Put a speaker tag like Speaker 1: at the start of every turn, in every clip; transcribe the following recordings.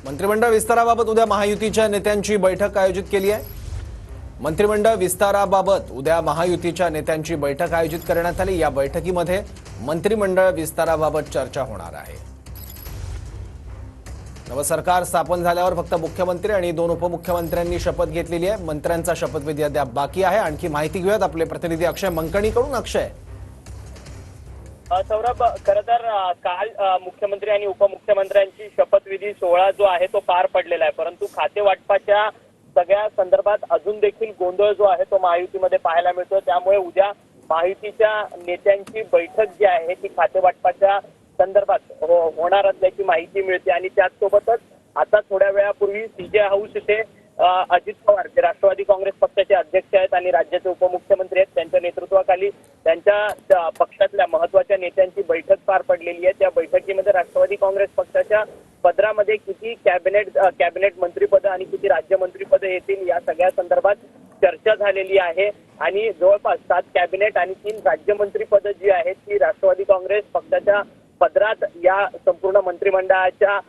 Speaker 1: मंत्रिमंडळ विस्ताराबाबत उद्या महायुतीच्या नेत्यांची बैठक आयोजित केली आहे। मंत्रिमंडळ विस्ताराबाबत उद्या महायुतीच्या नेत्यांची बैठक आयोजित करण्यात आली। या बैठकीमध्ये मंत्रिमंडळ विस्ताराबाबत चर्चा होणार आहे। नवं सरकार स्थापन झाल्यावर फक्त मुख्यमंत्री आणि 2 उपमुख्यमंत्र्यांनी शपथ घेतलेली आहे। मंत्र्यांचा शपथविधी अद्याप बाकी आहे। आणखी माहिती घेऊयात आपले प्रतिनिधी अक्षय मंकणीकडून। अक्षय,
Speaker 2: सौरभ, खरं तर काल मुख्यमंत्री आणि उपमुख्यमंत्र्यांची शपथविधी सोहळा जो आहे तो पार पडलेला आहे, परंतु खाते वाटपाच्या सगळ्या संदर्भात अजून देखील गोंधळ जो आहे तो महायुतीमध्ये पाहायला मिळतो। त्यामुळे उद्या महायुतीच्या नेत्यांची बैठक जी आहे ती खाते वाटपाच्या संदर्भात होणार असल्याची माहिती मिळते। आणि त्याचसोबतच आता थोड्या वेळापूर्वी सीजे हाऊस इथे अजित पवार जे राष्ट्रवादी काँग्रेस पक्षाचे अध्यक्ष आहेत आणि राज्याचे उपमुख्यमंत्री आहेत त्यांच्या नेतृत्वाखाली त्यांच्या पक्षातल्या महत्त्वाच्या नेत्यांची बैठक पार पडलेली आहे। त्या बैठकीमध्ये राष्ट्रवादी काँग्रेस पक्षाच्या पदरामध्ये किती कॅबिनेट मंत्रिपद आणि किती राज्यमंत्रीपद येतील या सगळ्या संदर्भात चर्चा झालेली आहे। आणि जवळपास 7 कॅबिनेट आणि 3 राज्यमंत्रीपद जी आहेत ती राष्ट्रवादी काँग्रेस पक्षाच्या पदरात या संपूर्ण मंत्रिमंडळाच्या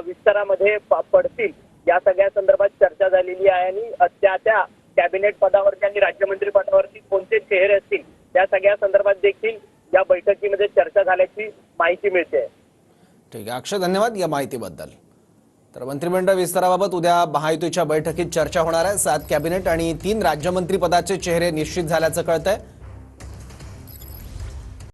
Speaker 2: विस्तारामध्ये पडतील या सगळ्या संदर्भात चर्चा झालेली आहे। आणि त्या कॅबिनेट पदावरती आणि राज्यमंत्री पदावरती कोणते चेहरे असतील त्या सगळ्या संदर्भात देखील या बैठकीमध्ये चर्चा झाल्याची माहिती मिळते।
Speaker 1: ठीक आहे अक्षय, धन्यवाद या माहितीबद्दल। तर मंत्रिमंडळ विस्ताराबाबत उद्या महायुतीच्या बैठकीत चर्चा होणार आहे। 7 कॅबिनेट आणि 3 राज्यमंत्री पदाचे चेहरे निश्चित झाल्याचं कळतंय।